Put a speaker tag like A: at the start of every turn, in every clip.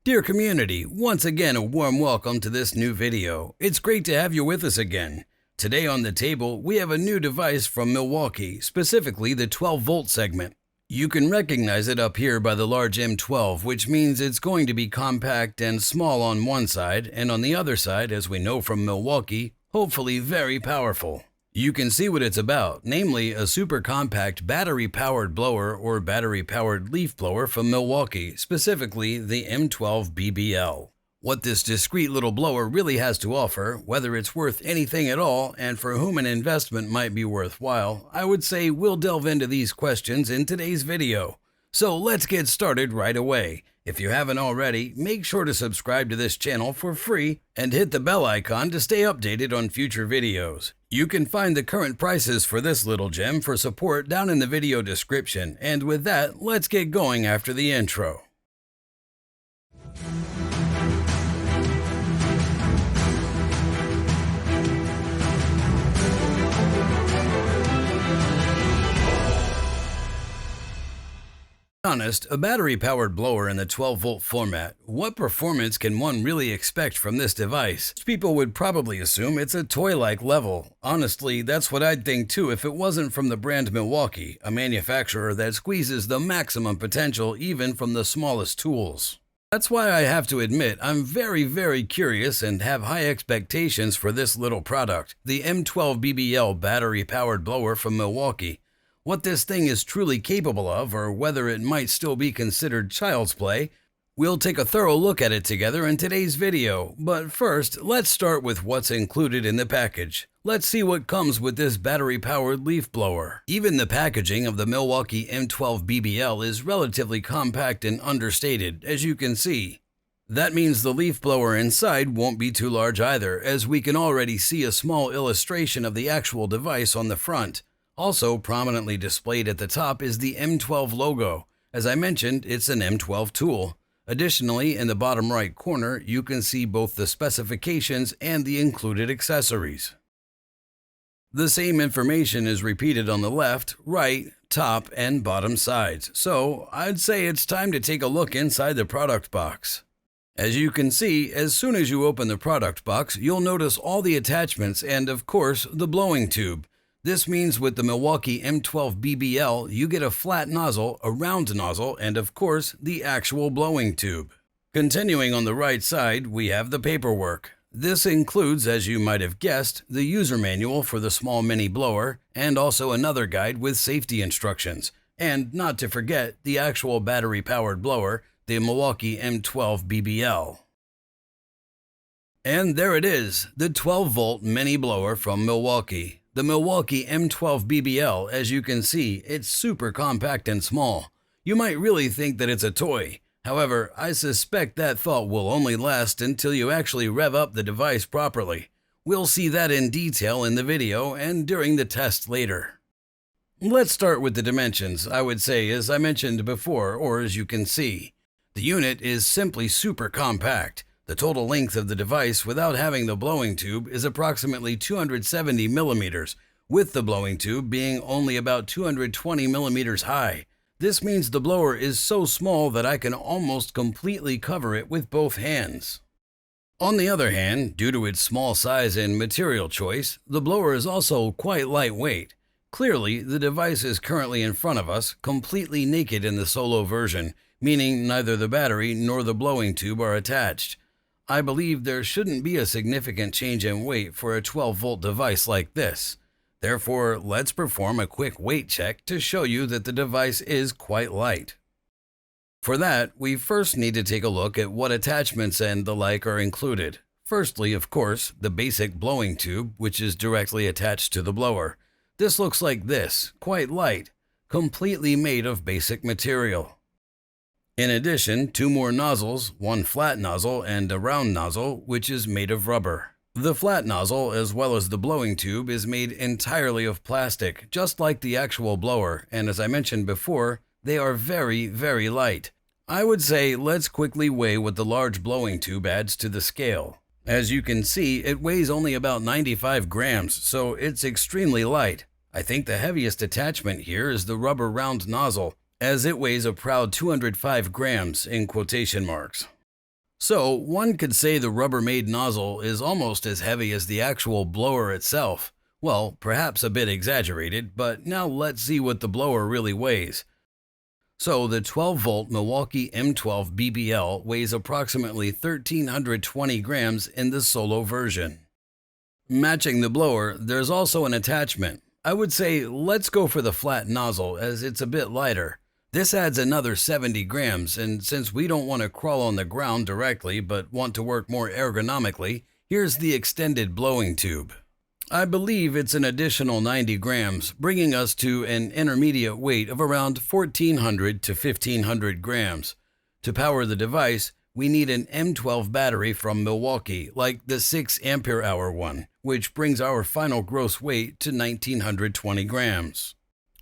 A: Dear community, once again a warm welcome to this new video. It's great to have you with us again. Today on the table we have a new device from Milwaukee, specifically the 12-volt segment. You can recognize it up here by the large M12, which means it's going to be compact and small on one side, and on the other side, as we know from Milwaukee, hopefully very powerful. You can see what it's about, namely a super compact battery-powered blower or battery-powered leaf blower from Milwaukee, specifically the M12 BBL. What this discreet little blower really has to offer, whether it's worth anything at all, and for whom an investment might be worthwhile, I would say we'll delve into these questions in today's video. So let's get started right away. If you haven't already, make sure to subscribe to this channel for free and hit the bell icon to stay updated on future videos. You can find the current prices for this little gem for support down in the video description, and with that, let's get going after the intro. Honest, a battery-powered blower in the 12-volt format, what performance can one really expect from this device? People would probably assume it's a toy-like level. Honestly, that's what I'd think too if it wasn't from the brand Milwaukee, a manufacturer that squeezes the maximum potential even from the smallest tools. That's why I have to admit I'm very curious and have high expectations for this little product, the M12 BBL battery-powered blower from Milwaukee. What this thing is truly capable of, or whether it might still be considered child's play, we'll take a thorough look at it together in today's video. But first, let's start with what's included in the package. Let's see what comes with this battery-powered leaf blower. Even the packaging of the Milwaukee M12 BBL is relatively compact and understated, as you can see. That means the leaf blower inside won't be too large either, as we can already see a small illustration of the actual device on the front. Also prominently displayed at the top is the M12 logo. As I mentioned, it's an M12 tool. Additionally, in the bottom right corner, you can see both the specifications and the included accessories. The same information is repeated on the left, right, top, and bottom sides, so I'd say it's time to take a look inside the product box. As you can see, as soon as you open the product box, you'll notice all the attachments and, of course, the blowing tube. This means with the Milwaukee M12 BBL, you get a flat nozzle, a round nozzle, and of course, the actual blowing tube. Continuing on the right side, we have the paperwork. This includes, as you might have guessed, the user manual for the small mini blower, and also another guide with safety instructions. And not to forget, the actual battery-powered blower, the Milwaukee M12 BBL. And there it is, the 12-volt mini blower from Milwaukee. The Milwaukee M12 BBL, as you can see, it's super compact and small. You might really think that it's a toy. However, I suspect that thought will only last until you actually rev up the device properly. We'll see that in detail in the video and during the test later. Let's start with the dimensions, I would say, as I mentioned before, or as you can see. The unit is simply super compact. The total length of the device without having the blowing tube is approximately 270 millimeters, with the blowing tube being only about 220 millimeters high. This means the blower is so small that I can almost completely cover it with both hands. On the other hand, due to its small size and material choice, the blower is also quite lightweight. Clearly, the device is currently in front of us, completely naked in the solo version, meaning neither the battery nor the blowing tube are attached. I believe there shouldn't be a significant change in weight for a 12-volt device like this. Therefore, let's perform a quick weight check to show you that the device is quite light. For that, we first need to take a look at what attachments and the like are included. Firstly, of course, the basic blowing tube, which is directly attached to the blower. This looks like this, quite light, completely made of basic material. In addition, two more nozzles, one flat nozzle and a round nozzle, which is made of rubber. The flat nozzle, as well as the blowing tube, is made entirely of plastic, just like the actual blower, and as I mentioned before, they are very light. I would say let's quickly weigh what the large blowing tube adds to the scale. As you can see, it weighs only about 95 grams, so it's extremely light. I think the heaviest attachment here is the rubber round nozzle, as it weighs a proud 205 grams in quotation marks. So one could say the Rubbermaid nozzle is almost as heavy as the actual blower itself. Well, perhaps a bit exaggerated, but now let's see what the blower really weighs. So the 12-volt Milwaukee M12 BBL weighs approximately 1,320 grams in the solo version. Matching the blower, there's also an attachment. I would say let's go for the flat nozzle as it's a bit lighter. This adds another 70 grams, and since we don't want to crawl on the ground directly but want to work more ergonomically, here's the extended blowing tube. I believe it's an additional 90 grams, bringing us to an intermediate weight of around 1,400 to 1,500 grams. To power the device, we need an M12 battery from Milwaukee, like the 6 ampere hour one, which brings our final gross weight to 1,920 grams.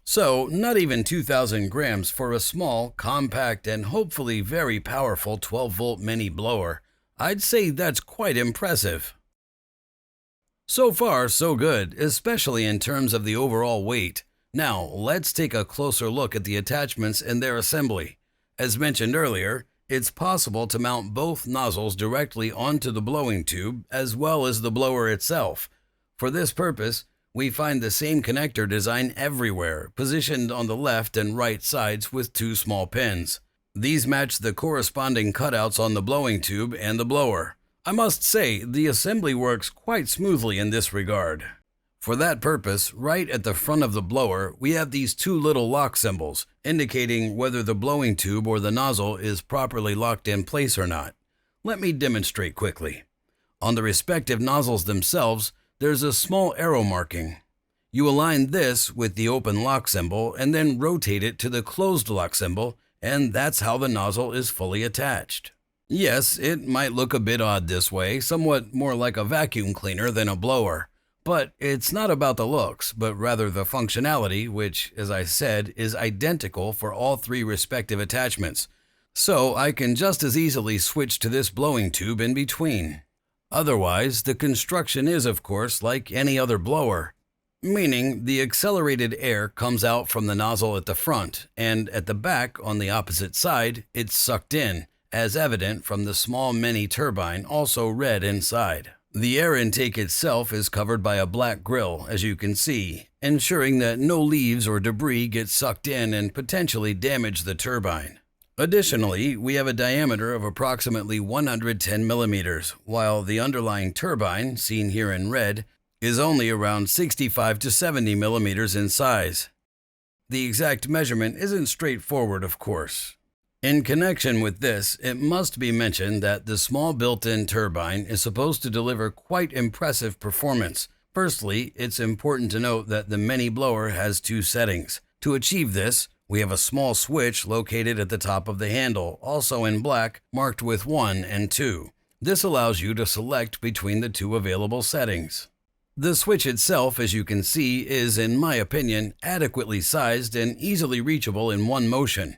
A: So, not even 2,000 grams for a small, compact, and hopefully very powerful 12-volt mini blower. I'd say that's quite impressive. So far, so good, especially in terms of the overall weight. Now, let's take a closer look at the attachments and their assembly. As mentioned earlier, it's possible to mount both nozzles directly onto the blowing tube as well as the blower itself. For this purpose, we find the same connector design everywhere, positioned on the left and right sides with two small pins. These match the corresponding cutouts on the blowing tube and the blower. I must say, the assembly works quite smoothly in this regard. For that purpose, right at the front of the blower, we have these two little lock symbols, indicating whether the blowing tube or the nozzle is properly locked in place or not. Let me demonstrate quickly. On the respective nozzles themselves, there's a small arrow marking. You align this with the open lock symbol and then rotate it to the closed lock symbol, and that's how the nozzle is fully attached. Yes, it might look a bit odd this way, somewhat more like a vacuum cleaner than a blower. But it's not about the looks, but rather the functionality, which, as I said, is identical for all three respective attachments. So I can just as easily switch to this blowing tube in between. Otherwise, the construction is, of course, like any other blower, meaning the accelerated air comes out from the nozzle at the front, and at the back, on the opposite side, it's sucked in, as evident from the small mini turbine, also red inside. The air intake itself is covered by a black grill, as you can see, ensuring that no leaves or debris get sucked in and potentially damage the turbine. Additionally, we have a diameter of approximately 110 millimeters, while the underlying turbine, seen here in red, is only around 65 to 70 millimeters in size. The exact measurement isn't straightforward, of course. In connection with this, it must be mentioned that the small built-in turbine is supposed to deliver quite impressive performance. Firstly, it's important to note that the mini blower has two settings. To achieve this, we have a small switch located at the top of the handle, also in black, marked with 1 and 2. This allows you to select between the two available settings. The switch itself, as you can see, is, in my opinion, adequately sized and easily reachable in one motion.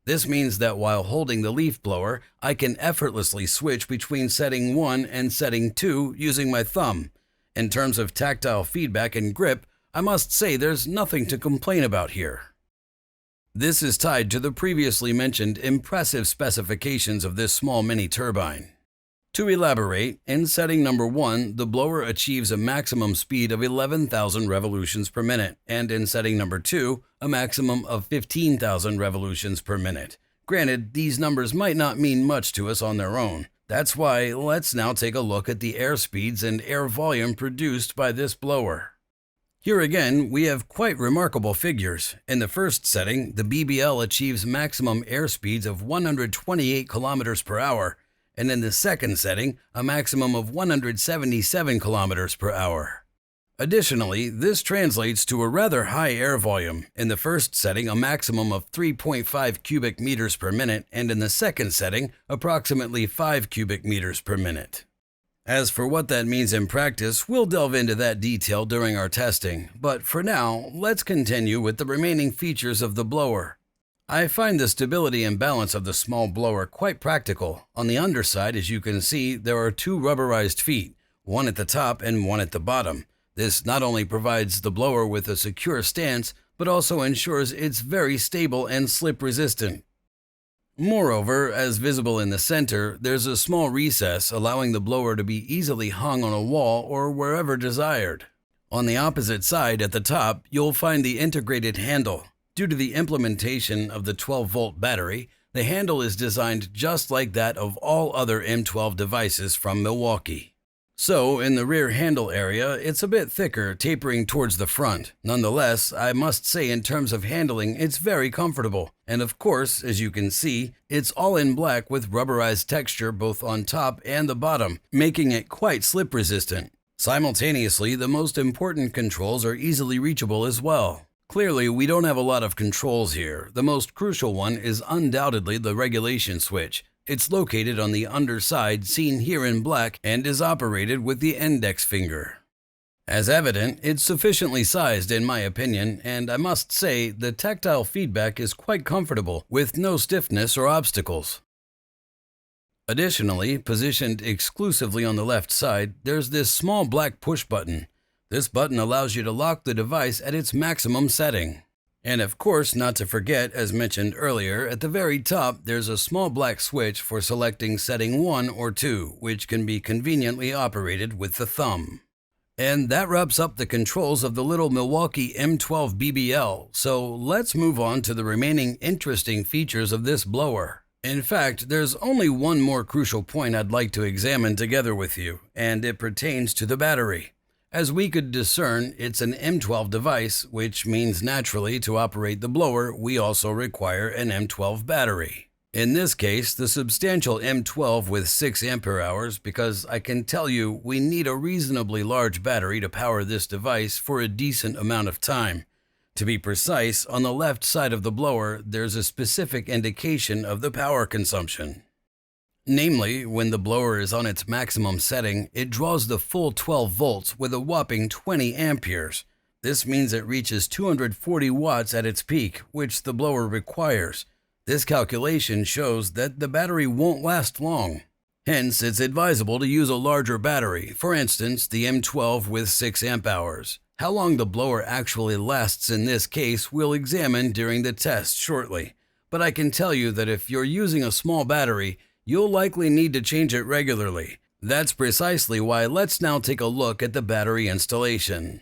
A: This means that while holding the leaf blower, I can effortlessly switch between setting 1 and setting 2 using my thumb. In terms of tactile feedback and grip, I must say there's nothing to complain about here. This is tied to the previously mentioned impressive specifications of this small mini turbine. To elaborate, in setting number 1, the blower achieves a maximum speed of 11,000 revolutions per minute, and in setting number 2, a maximum of 15,000 revolutions per minute. Granted, these numbers might not mean much to us on their own. That's why let's now take a look at the air speeds and air volume produced by this blower. Here again, we have quite remarkable figures. In the first setting, the BBL achieves maximum air speeds of 128 kilometers per hour, and in the second setting, a maximum of 177 kilometers per hour. Additionally, this translates to a rather high air volume. In the first setting, a maximum of 3.5 cubic meters per minute, and in the second setting, approximately 5 cubic meters per minute. As for what that means in practice, we'll delve into that detail during our testing, but for now, let's continue with the remaining features of the blower. I find the stability and balance of the small blower quite practical. On the underside, as you can see, there are two rubberized feet, one at the top and one at the bottom. This not only provides the blower with a secure stance, but also ensures it's very stable and slip resistant. Moreover, as visible in the center, there's a small recess allowing the blower to be easily hung on a wall or wherever desired. On the opposite side at the top, you'll find the integrated handle. Due to the implementation of the 12-volt battery, the handle is designed just like that of all other M12 devices from Milwaukee. So, in the rear handle area, it's a bit thicker, tapering towards the front. Nonetheless, I must say in terms of handling, it's very comfortable. And of course, as you can see, it's all in black with rubberized texture both on top and the bottom, making it quite slip resistant. Simultaneously, the most important controls are easily reachable as well. Clearly, we don't have a lot of controls here. The most crucial one is undoubtedly the regulation switch. It's located on the underside, seen here in black, and is operated with the index finger. As evident, it's sufficiently sized in my opinion, and I must say the tactile feedback is quite comfortable, with no stiffness or obstacles. Additionally, positioned exclusively on the left side, there's this small black push button. This button allows you to lock the device at its maximum setting. And of course, not to forget, as mentioned earlier, at the very top there's a small black switch for selecting setting 1 or 2, which can be conveniently operated with the thumb. And that wraps up the controls of the little Milwaukee M12 BBL, so let's move on to the remaining interesting features of this blower. In fact, there's only one more crucial point I'd like to examine together with you, and it pertains to the battery. As we could discern, it's an M12 device, which means naturally to operate the blower, we also require an M12 battery. In this case, the substantial M12 with 6 ampere hours, because I can tell you we need a reasonably large battery to power this device for a decent amount of time. To be precise, on the left side of the blower, there's a specific indication of the power consumption. Namely, when the blower is on its maximum setting, it draws the full 12 volts with a whopping 20 amperes. This means it reaches 240 watts at its peak, which the blower requires. This calculation shows that the battery won't last long. Hence, it's advisable to use a larger battery, for instance, the M12 with 6 amp hours. How long the blower actually lasts in this case we'll examine during the test shortly. But I can tell you that if you're using a small battery, you'll likely need to change it regularly. That's precisely why let's now take a look at the battery installation.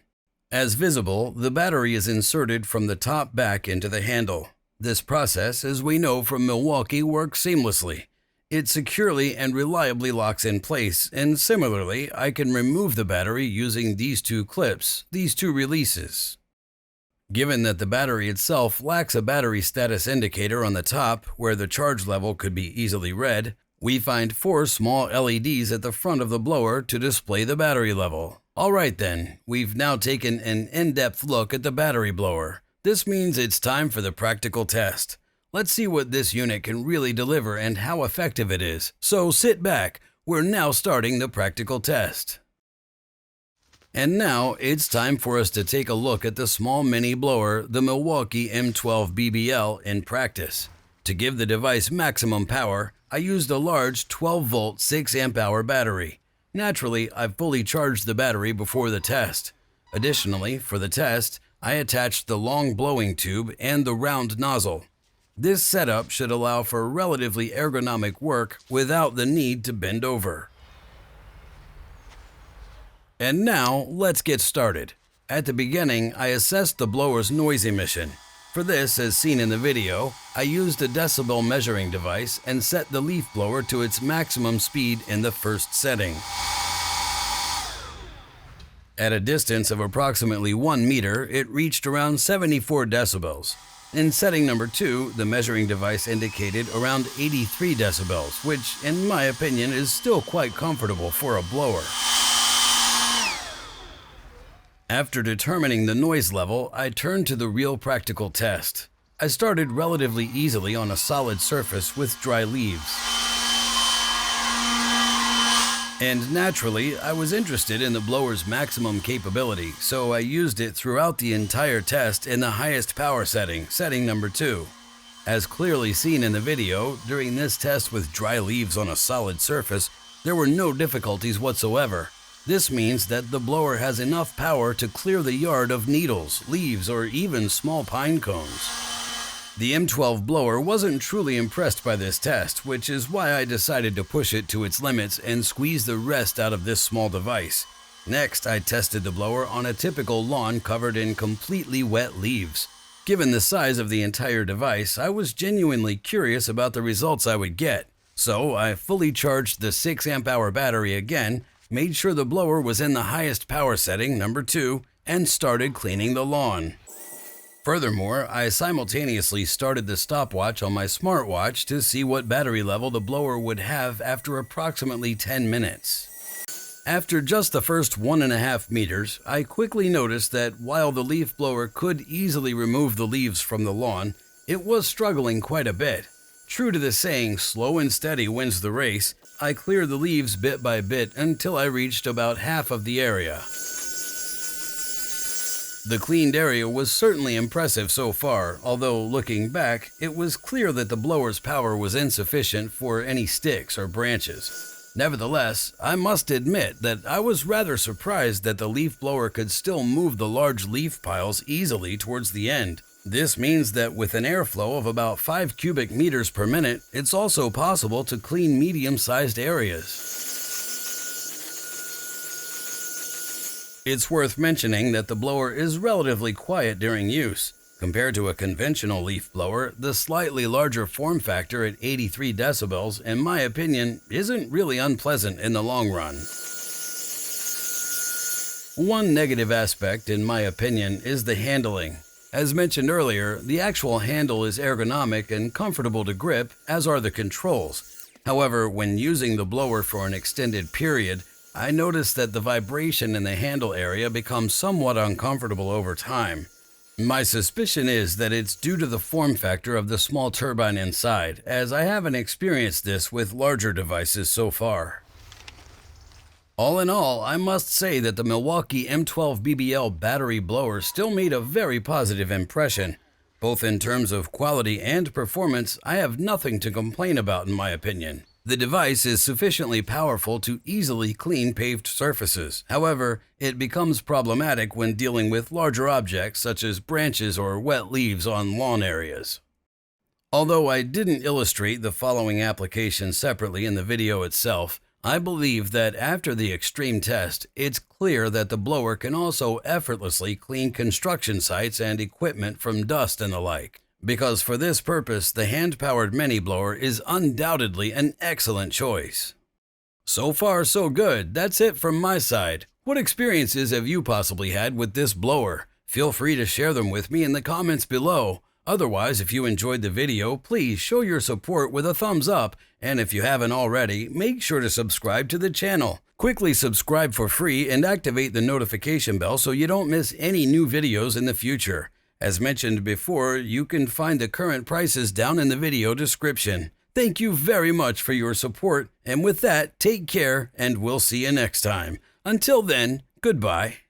A: As visible, the battery is inserted from the top back into the handle. This process, as we know from Milwaukee, works seamlessly. It securely and reliably locks in place, and similarly, I can remove the battery using these two clips, these two releases. Given that the battery itself lacks a battery status indicator on the top, where the charge level could be easily read, we find 4 small LEDs at the front of the blower to display the battery level. Alright then, we've now taken an in-depth look at the battery blower. This means it's time for the practical test. Let's see what this unit can really deliver and how effective it is. So sit back, we're now starting the practical test. And now it's time for us to take a look at the small mini blower, the Milwaukee M12 BBL, in practice. To give the device maximum power, I used a large 12-volt 6 amp hour battery. Naturally, I've fully charged the battery before the test. Additionally, for the test, I attached the long blowing tube and the round nozzle. This setup should allow for relatively ergonomic work without the need to bend over. And now, let's get started. At the beginning, I assessed the blower's noise emission. For this, as seen in the video, I used a decibel measuring device and set the leaf blower to its maximum speed in the first setting. At a distance of approximately 1 meter, it reached around 74 decibels. In setting number 2, the measuring device indicated around 83 decibels, which, in my opinion, is still quite comfortable for a blower. After determining the noise level, I turned to the real practical test. I started relatively easily on a solid surface with dry leaves. And naturally, I was interested in the blower's maximum capability, so I used it throughout the entire test in the highest power setting, setting number 2. As clearly seen in the video, during this test with dry leaves on a solid surface, there were no difficulties whatsoever. This means that the blower has enough power to clear the yard of needles, leaves, or even small pine cones. The M12 blower wasn't truly impressed by this test, which is why I decided to push it to its limits and squeeze the rest out of this small device. Next, I tested the blower on a typical lawn covered in completely wet leaves. Given the size of the entire device, I was genuinely curious about the results I would get. So I fully charged the 6 amp hour battery again, made sure the blower was in the highest power setting, number 2, and started cleaning the lawn. Furthermore, I simultaneously started the stopwatch on my smartwatch to see what battery level the blower would have after approximately 10 minutes. After just the first 1.5 meters, I quickly noticed that while the leaf blower could easily remove the leaves from the lawn, it was struggling quite a bit. True to the saying, slow and steady wins the race, I cleared the leaves bit by bit until I reached about half of the area. The cleaned area was certainly impressive so far, although looking back, it was clear that the blower's power was insufficient for any sticks or branches. Nevertheless, I must admit that I was rather surprised that the leaf blower could still move the large leaf piles easily towards the end. This means that with an airflow of about 5 cubic meters per minute, it's also possible to clean medium-sized areas. It's worth mentioning that the blower is relatively quiet during use. Compared to a conventional leaf blower, the slightly larger form factor at 83 decibels, in my opinion, isn't really unpleasant in the long run. One negative aspect, in my opinion, is the handling. As mentioned earlier, the actual handle is ergonomic and comfortable to grip, as are the controls. However, when using the blower for an extended period, I noticed that the vibration in the handle area becomes somewhat uncomfortable over time. My suspicion is that it's due to the form factor of the small turbine inside, as I haven't experienced this with larger devices so far. All in all, I must say that the Milwaukee M12 BBL battery blower still made a very positive impression. Both in terms of quality and performance, I have nothing to complain about in my opinion. The device is sufficiently powerful to easily clean paved surfaces. However, it becomes problematic when dealing with larger objects such as branches or wet leaves on lawn areas. Although I didn't illustrate the following application separately in the video itself, I believe that after the extreme test, it's clear that the blower can also effortlessly clean construction sites and equipment from dust and the like. Because for this purpose, the hand-powered mini blower is undoubtedly an excellent choice. So far, so good. That's it from my side. What experiences have you possibly had with this blower? Feel free to share them with me in the comments below. Otherwise, if you enjoyed the video, please show your support with a thumbs up, and if you haven't already, make sure to subscribe to the channel. Quickly subscribe for free and activate the notification bell so you don't miss any new videos in the future. As mentioned before, you can find the current prices down in the video description. Thank you very much for your support, and with that, take care, and we'll see you next time. Until then, goodbye.